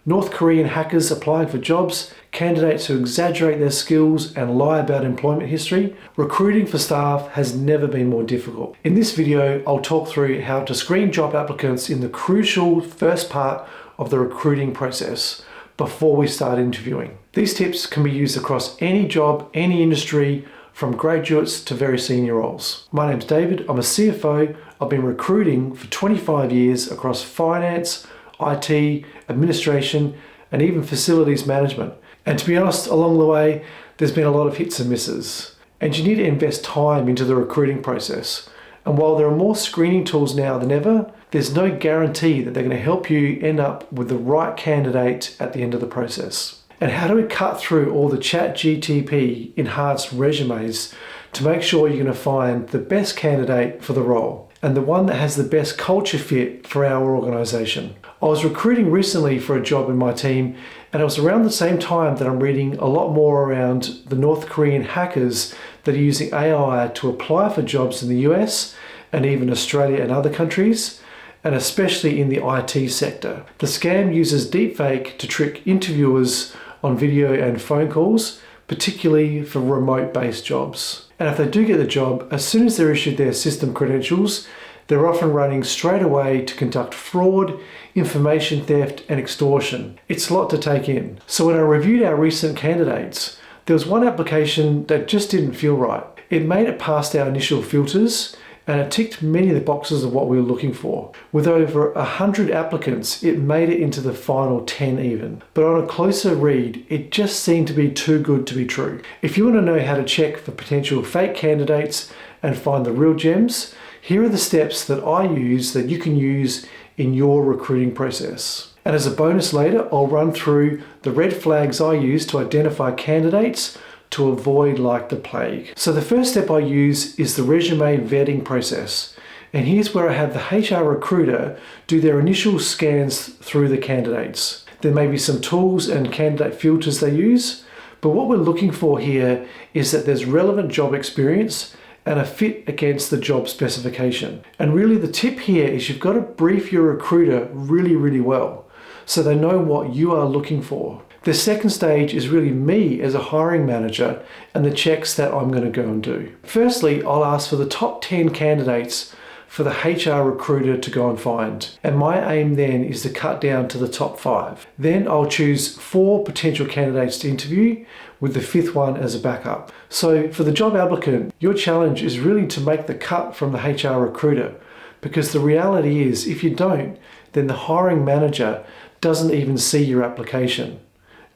North Korean hackers applying for jobs, candidates who exaggerate their skills and lie about employment history. Recruiting for staff has never been more difficult. In this video, I'll talk through how to screen job applicants in the crucial first part of the recruiting process before we start interviewing. These tips can be used across any job, any industry, from graduates to very senior roles. My name's David, I'm a CFO. I've been recruiting for 25 years across finance, IT, administration, and even facilities management. And to be honest, along the way, there's been a lot of hits and misses. And you need to invest time into the recruiting process. And while there are more screening tools now than ever, there's no guarantee that they're going to help you end up with the right candidate at the end of the process. And how do we cut through all the ChatGPT enhanced resumes to make sure you're going to find the best candidate for the role and the one that has the best culture fit for our organization? I was recruiting recently for a job in my team, and it was around the same time that I'm reading a lot more around the North Korean hackers that are using AI to apply for jobs in the US and even Australia and other countries, and especially in the IT sector. The scam uses deepfake to trick interviewers on video and phone calls, particularly for remote-based jobs. And if they do get the job, as soon as they're issued their system credentials, they're often running straight away to conduct fraud, information theft, and extortion. It's a lot to take in. So when I reviewed our recent candidates, there was one application that just didn't feel right. It made it past our initial filters, and it ticked many of the boxes of what we were looking for. With over 100 applicants, it made it into the final 10 even. But on a closer read, it just seemed to be too good to be true. If you want to know how to check for potential fake candidates and find the real gems, here are the steps that I use that you can use in your recruiting process. And as a bonus later, I'll run through the red flags I use to identify candidates to avoid like the plague. So the first step I use is the resume vetting process. And here's where I have the HR recruiter do their initial scans through the candidates. There may be some tools and candidate filters they use, but what we're looking for here is that there's relevant job experience and a fit against the job specification. And really the tip here is you've got to brief your recruiter really well so they know what you are looking for. The second stage is really me as a hiring manager and the checks that I'm going to go and do. Firstly, I'll ask for the top 10 candidates for the HR recruiter to go and find. And my aim then is to cut down to the top 5. Then I'll choose 4 potential candidates to interview with the 5th one as a backup. So for the job applicant, your challenge is really to make the cut from the HR recruiter, because the reality is if you don't, then the hiring manager doesn't even see your application.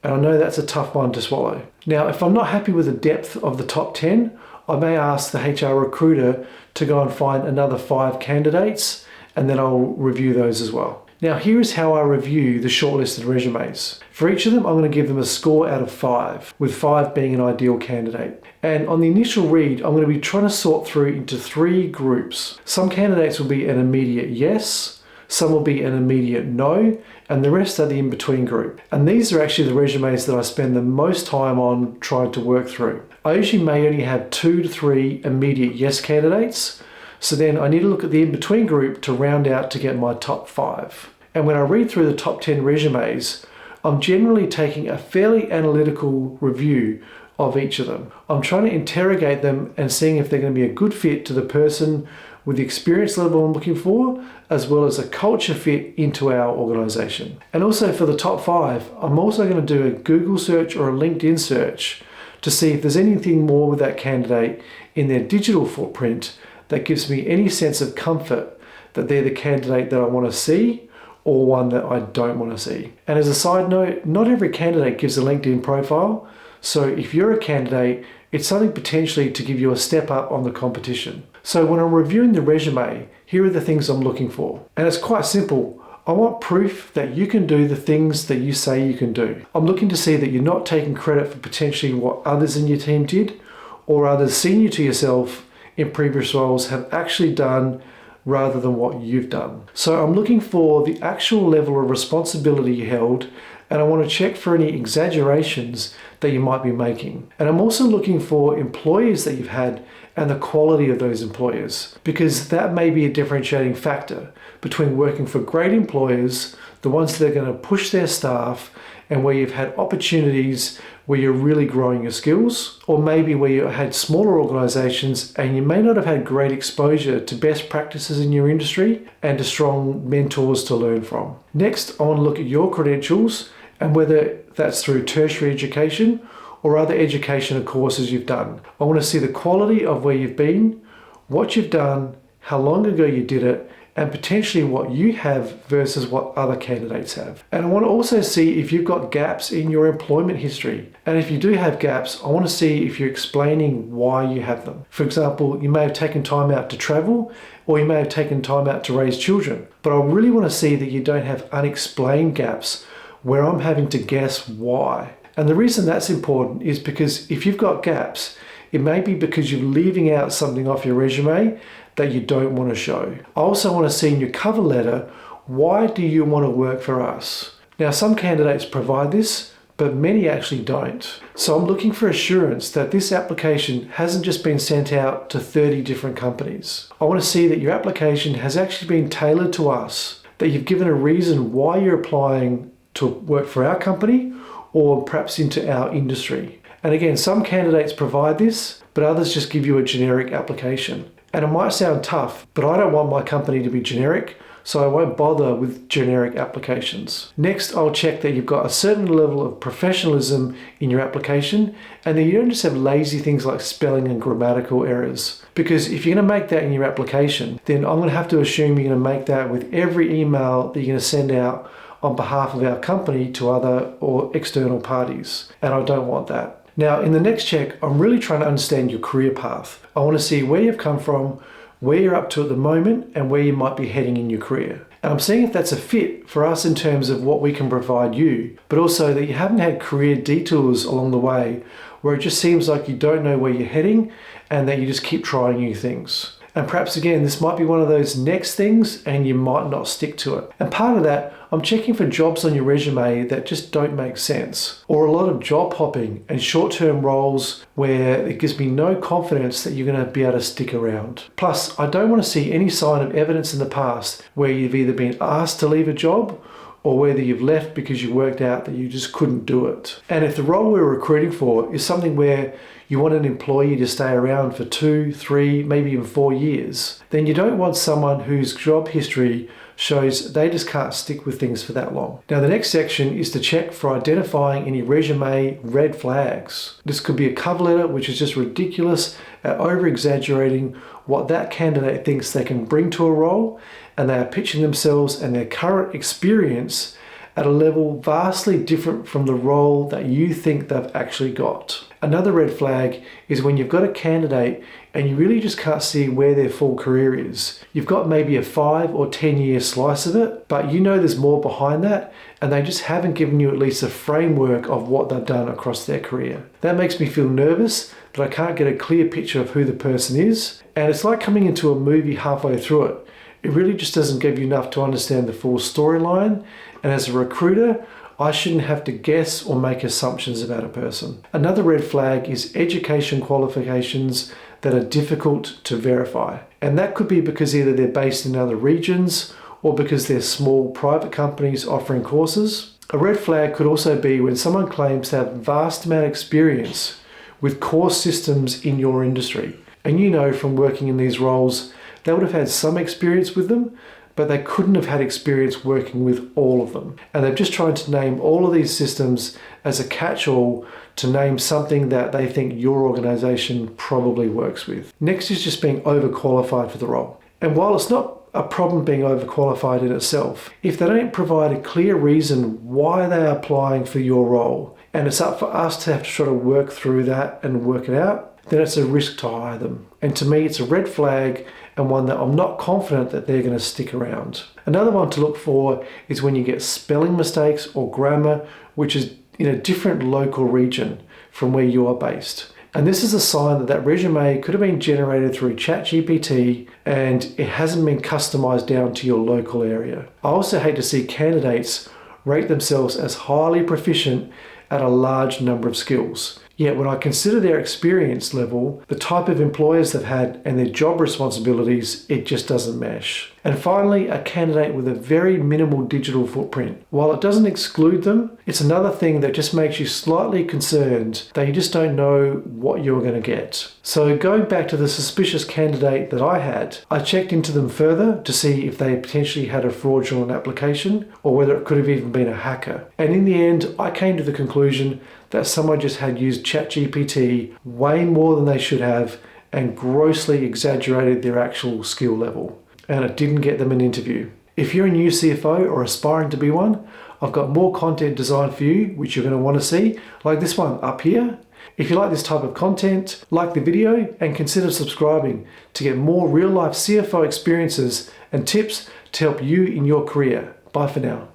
And I know that's a tough one to swallow. Now, if I'm not happy with the depth of the top 10, I may ask the HR recruiter to go and find another 5 candidates, and then I'll review those as well. Now, here is how I review the shortlisted resumes. For each of them, I'm going to give them a score out of 5, with 5 being an ideal candidate. And on the initial read, I'm going to be trying to sort through into 3 groups. Some candidates will be an immediate yes, some will be an immediate no, and the rest are the in-between group. And these are actually the resumes that I spend the most time on trying to work through. I usually may only have 2 to 3 immediate yes candidates, so then I need to look at the in-between group to round out to get my top 5. And when I read through the top 10 resumes, I'm generally taking a fairly analytical review of each of them. I'm trying to interrogate them and seeing if they're going to be a good fit to the person with the experience level I'm looking for, as well as a culture fit into our organization. And also for the top 5, I'm also going to do a Google search or a LinkedIn search to see if there's anything more with that candidate in their digital footprint that gives me any sense of comfort that they're the candidate that I want to see or one that I don't want to see. And as a side note, not every candidate gives a LinkedIn profile. So if you're a candidate, it's something potentially to give you a step up on the competition. So when I'm reviewing the resume, here are the things I'm looking for. And it's quite simple. I want proof that you can do the things that you say you can do. I'm looking to see that you're not taking credit for potentially what others in your team did, or others senior to yourself in previous roles have actually done rather than what you've done. So I'm looking for the actual level of responsibility you held, and I want to check for any exaggerations that you might be making. And I'm also looking for employers that you've had and the quality of those employers, because that may be a differentiating factor between working for great employers the ones that are going to push their staff and where you've had opportunities where you're really growing your skills, or maybe where you had smaller organizations and you may not have had great exposure to best practices in your industry and to strong mentors to learn from. Next, I want to look at your credentials and whether that's through tertiary education or other educational courses you've done. I want to see the quality of where you've been, what you've done, how long ago you did it, and potentially what you have versus what other candidates have. And I want to also see if you've got gaps in your employment history. And if you do have gaps, I want to see if you're explaining why you have them. For example, you may have taken time out to travel, or you may have taken time out to raise children. But I really want to see that you don't have unexplained gaps where I'm having to guess why. And the reason that's important is because if you've got gaps, it may be because you're leaving out something off your resume that you don't want to show. I also want to see in your cover letter, why do you want to work for us? Now, some candidates provide this, but many actually don't. So I'm looking for assurance that this application hasn't just been sent out to 30 different companies. I want to see that your application has actually been tailored to us, that you've given a reason why you're applying to work for our company or perhaps into our industry. And again, some candidates provide this, but others just give you a generic application. And it might sound tough, but I don't want my company to be generic, so I won't bother with generic applications. Next, I'll check that you've got a certain level of professionalism in your application and that you don't just have lazy things like spelling and grammatical errors. Because if you're going to make that in your application, then I'm going to have to assume you're going to make that with every email that you're going to send out on behalf of our company to other or external parties. And I don't want that. Now, in the next check, I'm really trying to understand your career path. I want to see where you've come from, where you're up to at the moment, and where you might be heading in your career. And I'm seeing if that's a fit for us in terms of what we can provide you, but also that you haven't had career detours along the way where it just seems like you don't know where you're heading and that you just keep trying new things. And perhaps again, this might be one of those next things and you might not stick to it. And part of that, I'm checking for jobs on your resume that just don't make sense, or a lot of job hopping and short-term roles where it gives me no confidence that you're going to be able to stick around. Plus, I don't want to see any sign of evidence in the past where you've either been asked to leave a job or whether you've left because you worked out that you just couldn't do it. And if the role we're recruiting for is something where you want an employee to stay around for 2, 3, maybe even 4 years, then you don't want someone whose job history shows they just can't stick with things for that long. Now, the next section is to check for identifying any resume red flags. This could be a cover letter, which is just ridiculous at over-exaggerating what that candidate thinks they can bring to a role, and they are pitching themselves and their current experience at a level vastly different from the role that you think they've actually got. Another red flag is when you've got a candidate and you really just can't see where their full career is. You've got maybe a 5 or 10 year slice of it, but you know there's more behind that, and they just haven't given you at least a framework of what they've done across their career. That makes me feel nervous that I can't get a clear picture of who the person is, and it's like coming into a movie halfway through it. It really just doesn't give you enough to understand the full storyline, and as a recruiter, I shouldn't have to guess or make assumptions about a person. Another red flag is education qualifications that are difficult to verify. And that could be because either they're based in other regions or because they're small private companies offering courses. A red flag could also be when someone claims to have vast amount of experience with core systems in your industry. And you know from working in these roles, they would have had some experience with them, but they couldn't have had experience working with all of them. And they're just trying to name all of these systems as a catch-all to name something that they think your organization probably works with. Next is just being overqualified for the role. And while it's not a problem being overqualified in itself, if they don't provide a clear reason why they are applying for your role, and it's up for us to have to try to work through that and work it out, then it's a risk to hire them. And to me, it's a red flag and one that I'm not confident that they're going to stick around. Another one to look for is when you get spelling mistakes or grammar, which is in a different local region from where you are based. And this is a sign that that resume could have been generated through ChatGPT and it hasn't been customized down to your local area. I also hate to see candidates rate themselves as highly proficient at a large number of skills. Yet when I consider their experience level, the type of employers they've had, and their job responsibilities, it just doesn't mesh. And finally, a candidate with a very minimal digital footprint. While it doesn't exclude them, it's another thing that just makes you slightly concerned that you just don't know what you're going to get. So going back to the suspicious candidate that I had, I checked into them further to see if they potentially had a fraudulent application or whether it could have even been a hacker. And in the end, I came to the conclusion that someone just had used ChatGPT way more than they should have and grossly exaggerated their actual skill level. And it didn't get them an interview. If you're a new CFO or aspiring to be one, I've got more content designed for you, which you're going to want to see, like this one up here. If you like this type of content, like the video and consider subscribing to get more real-life CFO experiences and tips to help you in your career. Bye for now.